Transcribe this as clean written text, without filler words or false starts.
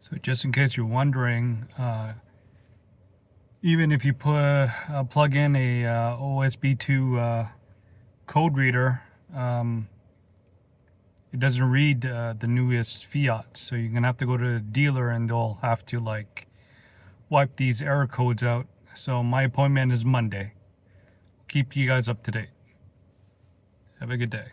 So just in case you're wondering, even if you plug in a OSB2 code reader, it doesn't read the newest Fiat. So you're gonna have to go to the dealer and they'll have to like wipe these error codes out. So my appointment is Monday. Keep you guys up to date. Have a good day.